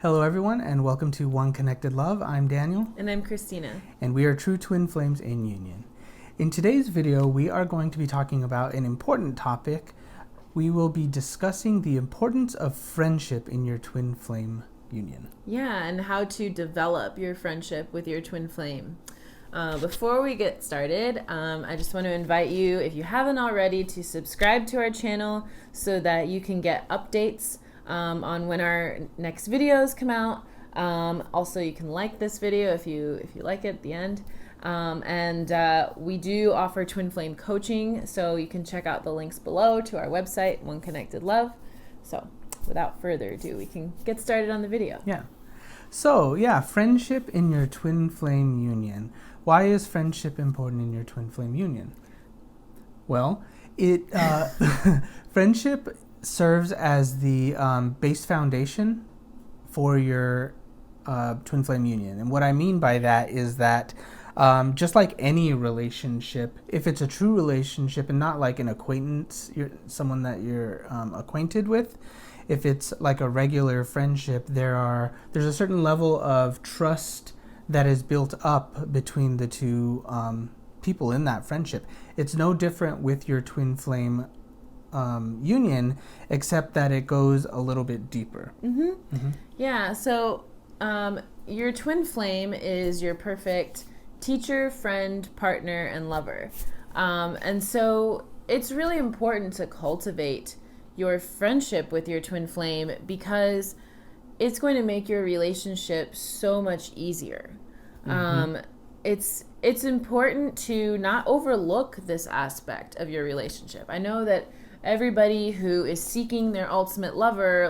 Hello, everyone, and welcome to Unconnected Love. I'm Daniel. And I'm Christina. And we are true twin flames in union. In today's video, we are going to be talking about an important topic. We will be discussing the importance of friendship in your twin flame union. Yeah, and how to develop your friendship with your twin flame. Before we get started, I just want to invite you, if you haven't already, to subscribe to our channel so that you can get updates on when our next videos come out. Also, you can like this video if you like it at the end. We do offer twin flame coaching, so you can check out the links below to our website, Unconnected Love. So without further ado, we can get started on the video. Yeah. So, friendship in your twin flame union. Why is friendship important in your twin flame union? Well, friendship serves as the base foundation for your twin flame union. And what I mean by that is that just like any relationship, if it's a true relationship and not like an acquaintance, someone that you're acquainted with, if it's like a regular friendship, there's a certain level of trust that is built up between the two people in that friendship. It's no different with your twin flame union, except that it goes a little bit deeper. Yeah, so your twin flame is your perfect teacher, friend, partner, and lover. And so it's really important to cultivate your friendship with your twin flame because it's going to make your relationship so much easier. It's important to not overlook this aspect of your relationship. I know that everybody who is seeking their ultimate lover,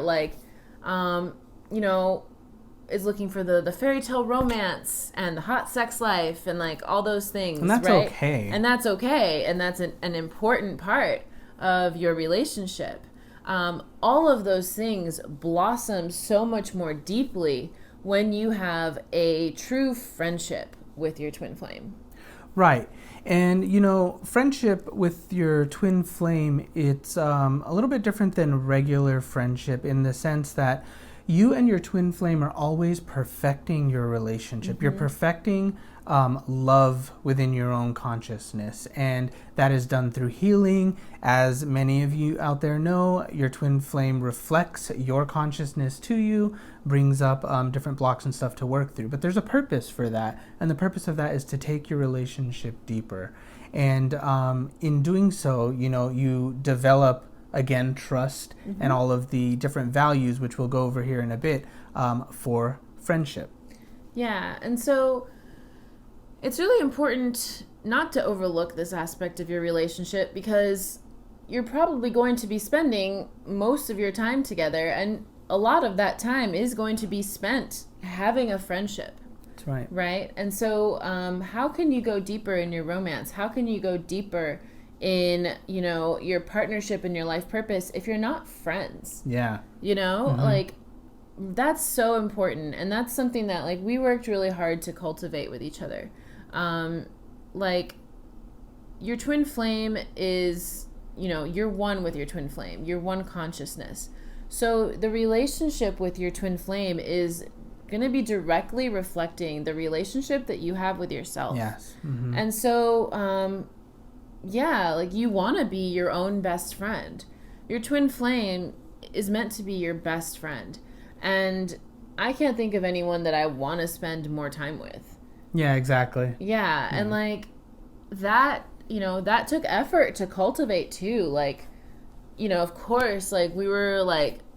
is looking for the fairy tale romance and the hot sex life and like all those things. And that's right? okay. And that's okay. And that's an important part of your relationship. All of those things blossom so much more deeply when you have a true friendship with your twin flame. Right. And, friendship with your twin flame, it's a little bit different than regular friendship in the sense that you and your twin flame are always perfecting your relationship. You're perfecting love within your own consciousness. And that is done through healing. As many of you out there know, your twin flame reflects your consciousness to you, brings up different blocks and stuff to work through. But there's a purpose for that. And the purpose of that is to take your relationship deeper. And in doing so, you develop, again, trust and all of the different values, which we'll go over here in a bit, for friendship. Yeah, and so it's really important not to overlook this aspect of your relationship because you're probably going to be spending most of your time together, and a lot of that time is going to be spent having a friendship. That's right. Right? And so how can you go deeper in your romance? How can you go deeper in, your partnership and your life purpose if you're not friends? Yeah. That's so important. And that's something that we worked really hard to cultivate with each other. Your twin flame is, you're one with your twin flame. You're one consciousness. So the relationship with your twin flame is going to be directly reflecting the relationship that you have with yourself. Yes. And so, you want to be your own best friend. Your twin flame is meant to be your best friend. And I can't think of anyone that I want to spend more time with. Yeah, exactly. Yeah. And that, that took effort to cultivate too. Of course, we were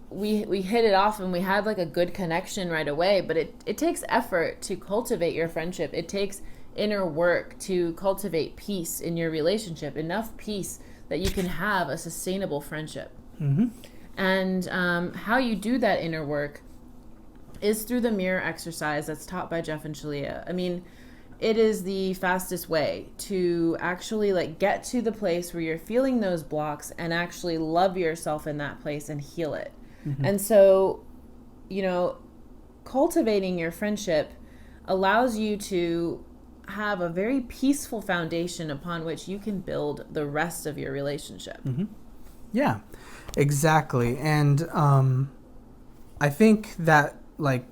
we hit it off and we had a good connection right away, but it takes effort to cultivate your friendship. It takes inner work to cultivate peace in your relationship, enough peace that you can have a sustainable friendship. And how you do that inner work is through the mirror exercise that's taught by Jeff and Shaleia. I mean, it is the fastest way to actually get to the place where you're feeling those blocks and actually love yourself in that place and heal it. And so, cultivating your friendship allows you to have a very peaceful foundation upon which you can build the rest of your relationship. Yeah, exactly. And I think that like,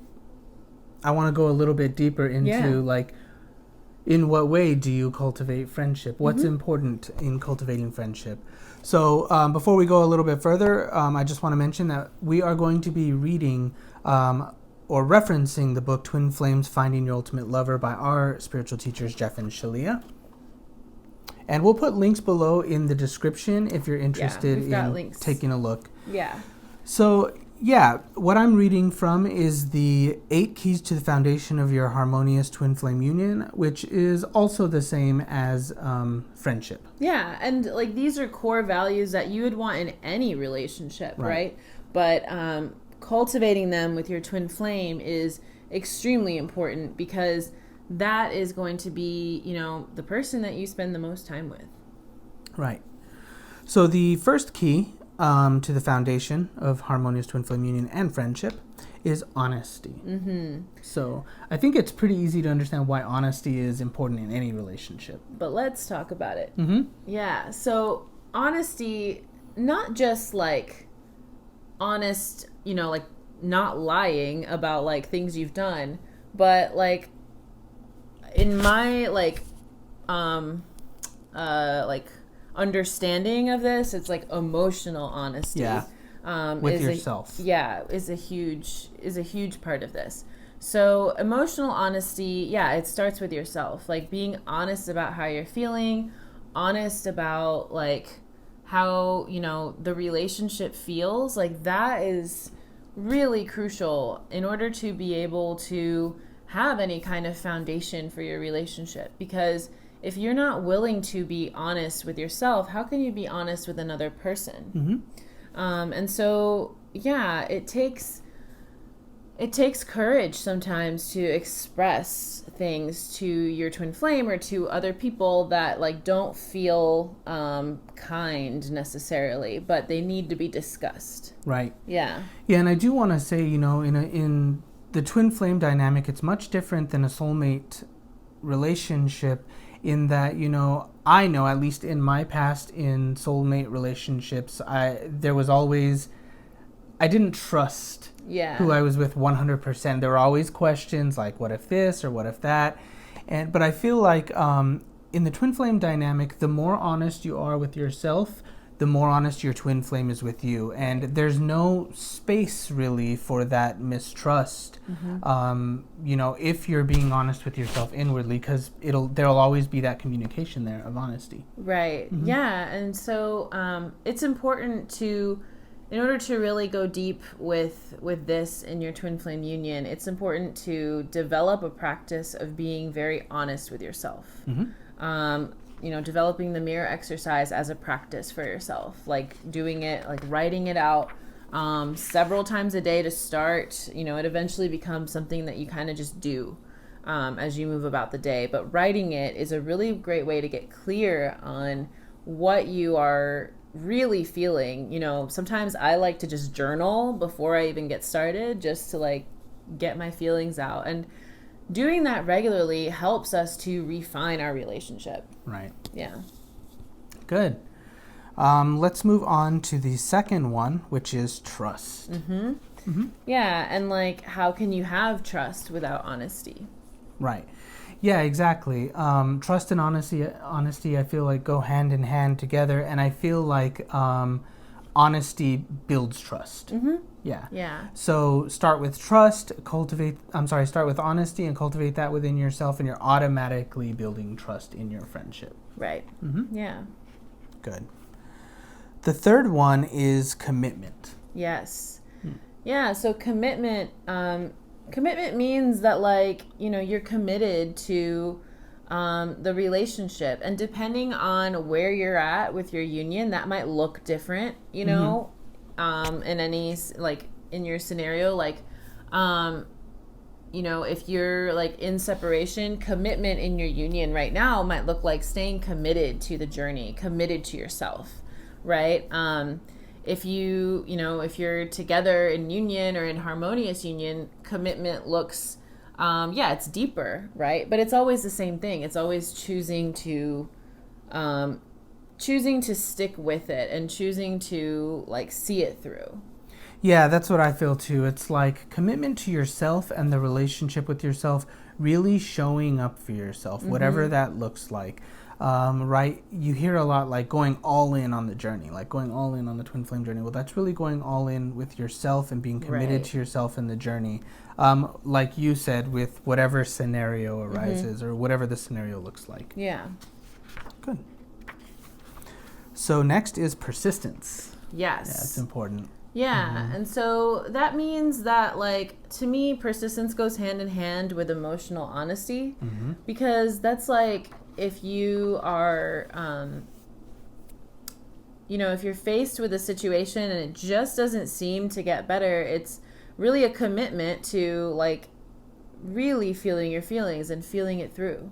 I want to go a little bit deeper into Yeah. like, in what way do you cultivate friendship? What's Mm-hmm. important in cultivating friendship? So before we go a little bit further, I just want to mention that we are going to be reading or referencing the book Twin Flames, Finding Your Ultimate Lover by our spiritual teachers, Jeff and Shaleia. And we'll put links below in the description if you're interested we've got in links. taking a look. Yeah. So, yeah, what I'm reading from is the 8 Keys to the Foundation of Your Harmonious Twin Flame Union, which is also the same as friendship. Yeah, and like these are core values that you would want in any relationship, right? But cultivating them with your twin flame is extremely important because that is going to be, the person that you spend the most time with. Right. So the first key to the foundation of Harmonious Twin Flame Union and friendship is honesty. Mm-hmm. So I think it's pretty easy to understand why honesty is important in any relationship. But let's talk about it. Mm-hmm. Yeah, so honesty, not just like honest, like not lying about like things you've done, but like in my like understanding of this, it's like emotional honesty. Yeah. With yourself. Is a huge part of this. So emotional honesty, it starts with yourself, like being honest about how you're feeling, honest about like how, the relationship feels. Like that is really crucial in order to be able to have any kind of foundation for your relationship. Because if you're not willing to be honest with yourself, how can you be honest with another person? Mm-hmm. And so, it takes courage sometimes to express things to your twin flame or to other people that like don't feel kind necessarily, but they need to be discussed. Right. Yeah. Yeah, and I do want to say, in the twin flame dynamic, it's much different than a soulmate relationship in that, I know, at least in my past in soulmate relationships, I didn't trust who I was with 100%. There were always questions like, what if this or what if that? But I feel like in the twin flame dynamic, the more honest you are with yourself, the more honest your twin flame is with you. And there's no space really for that mistrust, if you're being honest with yourself inwardly, because there'll always be that communication there of honesty. Right. Mm-hmm. Yeah. And so it's important to, in order to really go deep with this in your twin flame union, it's important to develop a practice of being very honest with yourself. Mm-hmm. Developing the mirror exercise as a practice for yourself, like doing it, like writing it out several times a day to start. It eventually becomes something that you kind of just do as you move about the day. But writing it is a really great way to get clear on what you are really feeling. Sometimes I like to just journal before I even get started, just to like get my feelings out. And doing that regularly helps us to refine our relationship. Right. Yeah. Good. Let's move on to the second one, which is trust. Mm-hmm. Mm-hmm. Yeah, and like, how can you have trust without honesty? Right. Yeah, exactly. Trust and honesty, I feel like go hand in hand together, and I feel like honesty builds trust. Mm-hmm. Yeah. Yeah. So start with trust, start with honesty and cultivate that within yourself, and you're automatically building trust in your friendship. Right. Mm-hmm. Yeah. Good. The third one is commitment. Yes. Yeah, so commitment means that like, you're committed to the relationship, and depending on where you're at with your union, that might look different, in any, like in your scenario, like, if you're like in separation, commitment in your union right now might look like staying committed to the journey, committed to yourself, right? If if you're together in union or in harmonious union, commitment looks, it's deeper, right? But it's always the same thing. It's always choosing to stick with it and choosing to like see it through. Yeah, that's what I feel too. It's like commitment to yourself and the relationship with yourself, really showing up for yourself, whatever that looks like. Right? You hear a lot like going all in on the journey, like going all in on the twin flame journey. Well, that's really going all in with yourself and being committed to yourself in the journey. Like you said, with whatever scenario arises or whatever the scenario looks like. Yeah. Good. So next is persistence. Yes. Yeah, it's important. Yeah, and so that means that, like, to me, persistence goes hand in hand with emotional honesty, because that's like if you are, if you're faced with a situation and it just doesn't seem to get better, it's really a commitment to, like, really feeling your feelings and feeling it through,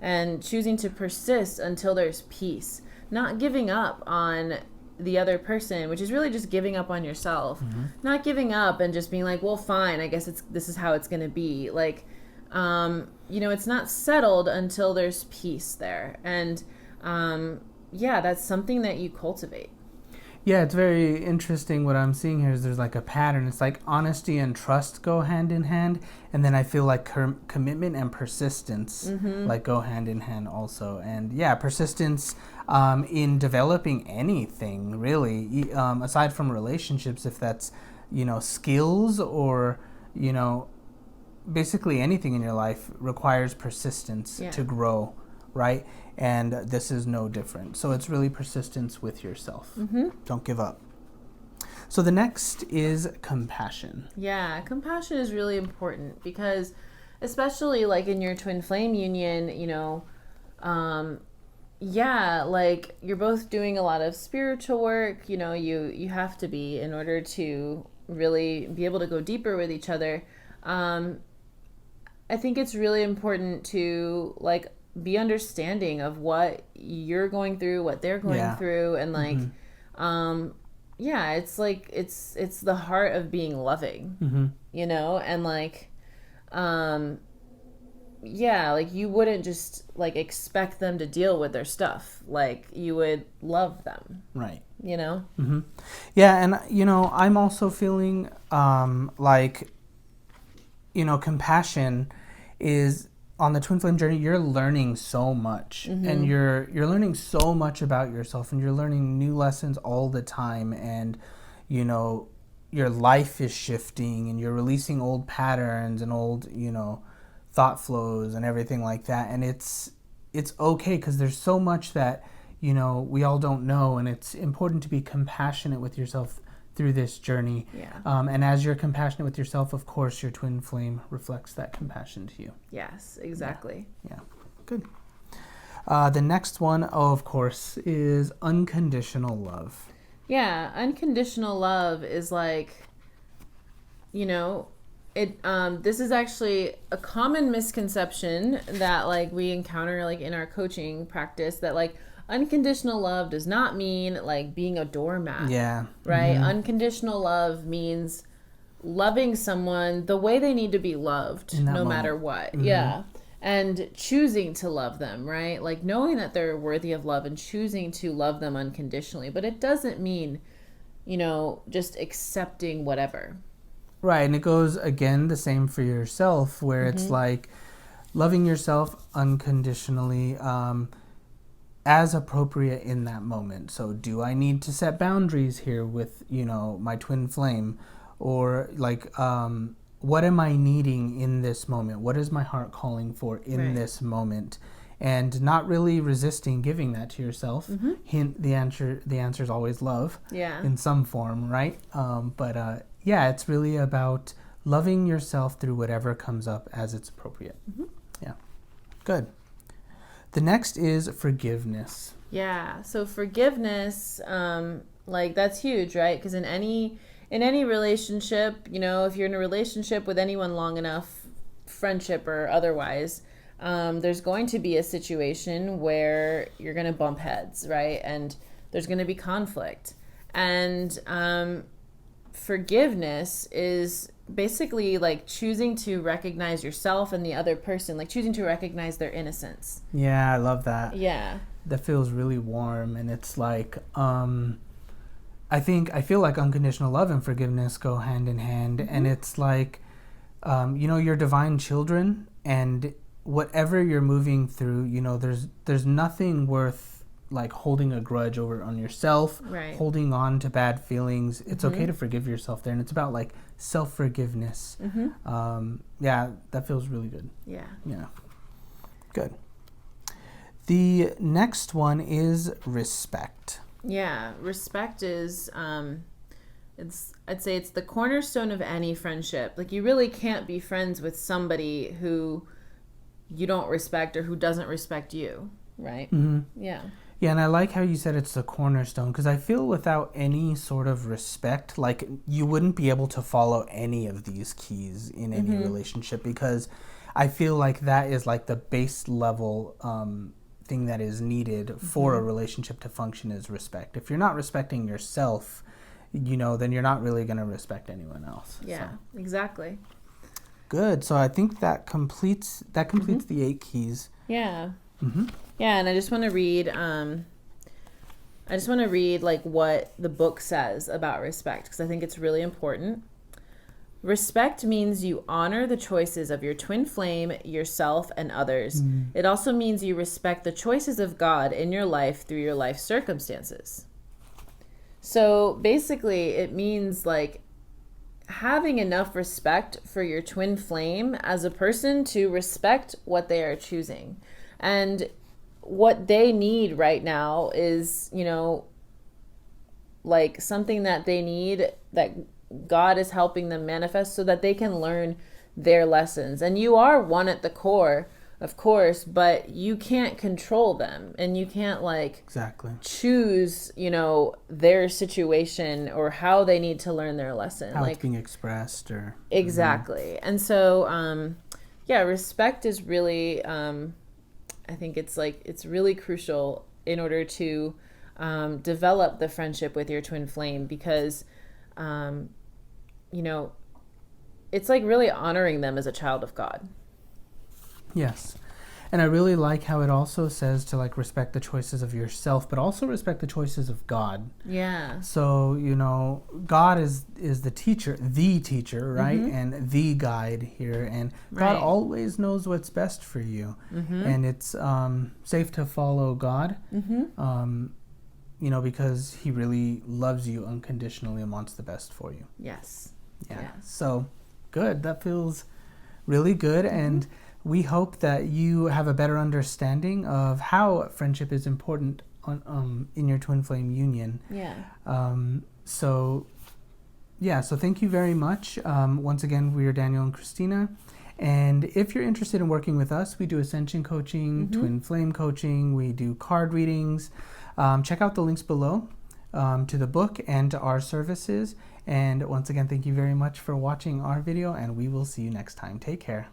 and choosing to persist until there's peace, not giving up on the other person, which is really just giving up on yourself, not giving up and just being like, well, fine, I guess this is how it's going to be. Like, it's not settled until there's peace there. And, that's something that you cultivate. Yeah, it's very interesting. What I'm seeing here is there's like a pattern. It's like honesty and trust go hand in hand. And then I feel like commitment and persistence like go hand in hand also. And yeah, persistence in developing anything really, aside from relationships, if that's, skills or, basically anything in your life requires persistence to grow, right? And this is no different. So it's really persistence with yourself. Don't give up. So the next is compassion. Yeah, compassion is really important because especially like in your twin flame union, like you're both doing a lot of spiritual work, you have to be in order to really be able to go deeper with each other. I think it's really important to like be understanding of what you're going through, what they're going through, and like it's like it's the heart of being loving, and like like you wouldn't just like expect them to deal with their stuff, like you would love them, right? Yeah, and I'm also feeling compassion is on the twin flame journey. You're learning so much, and you're learning so much about yourself, and you're learning new lessons all the time, and your life is shifting, and you're releasing old patterns and old thought flows and everything like that. And it's okay, because there's so much that we all don't know, and it's important to be compassionate with yourself through this journey. And as you're compassionate with yourself, of course your twin flame reflects that compassion to you. Yes, exactly. Yeah. Good. The next one, of course, is unconditional love. Yeah, unconditional love is like, this is actually a common misconception that like we encounter like in our coaching practice, that like unconditional love does not mean like being a doormat. Yeah. Right? Unconditional love means loving someone the way they need to be loved, no matter what. Yeah. And choosing to love them, right? Like knowing that they're worthy of love and choosing to love them unconditionally. But it doesn't mean, just accepting whatever. Right. And it goes, again, the same for yourself, where it's like loving yourself unconditionally, as appropriate in that moment. So do I need to set boundaries here with, my twin flame? Or like, what am I needing in this moment? What is my heart calling for in this moment? And not really resisting giving that to yourself. Hint, the answer is always love. Yeah. In some form, right? But it's really about loving yourself through whatever comes up as it's appropriate. Yeah. Good. The next is forgiveness. Yeah. So forgiveness, like that's huge, right? Because in any relationship, if you're in a relationship with anyone long enough, friendship or otherwise, there's going to be a situation where you're going to bump heads, right? And there's going to be conflict. And forgiveness is basically like choosing to recognize yourself and the other person, like choosing to recognize their innocence. Yeah, I love that. Yeah. That feels really warm, and it's like, I I feel like unconditional love and forgiveness go hand in hand, and it's like, you're divine children, and whatever you're moving through, there's nothing worth like holding a grudge over on yourself, right. holding on to bad feelings. It's okay to forgive yourself there, and it's about like self-forgiveness. That feels really good. Yeah Good. The next one is respect. Yeah, respect is I'd say it's the cornerstone of any friendship. Like, you really can't be friends with somebody who you don't respect or who doesn't respect you, right? Yeah, and I like how you said it's the cornerstone, because I feel without any sort of respect, like, you wouldn't be able to follow any of these keys in any relationship, because I feel like that is like the base level thing that is needed for a relationship to function, is respect. If you're not respecting yourself, then you're not really going to respect anyone else. Yeah, exactly. Good. So I think that completes the 8 keys. Yeah. Yeah, and I just want to read like what the book says about respect, because I think it's really important. Respect means you honor the choices of your twin flame, yourself, and others. It also means you respect the choices of God in your life through your life circumstances. So basically, it means like having enough respect for your twin flame as a person to respect what they are choosing. And what they need right now is, like something that they need, that God is helping them manifest so that they can learn their lessons. And you are one at the core, of course, but you can't control them, and you can't choose, their situation or how they need to learn their lesson. How it's being expressed or... Exactly. And so, respect is really, I think it's really crucial in order to develop the friendship with your twin flame, because, it's like really honoring them as a child of God. Yes. And I really like how it also says to like respect the choices of yourself, but also respect the choices of God. Yeah. So, God is the teacher, right? And the guide here. And God always knows what's best for you. And it's safe to follow God, because he really loves you unconditionally and wants the best for you. Yes. Yeah. So good. That feels really good. And we hope that you have a better understanding of how friendship is important in your twin flame union. Yeah. So thank you very much. Once again, we are Daniel and Christina. And if you're interested in working with us, we do ascension coaching, twin flame coaching, we do card readings. Check out the links below to the book and to our services. And once again, thank you very much for watching our video, and we will see you next time. Take care.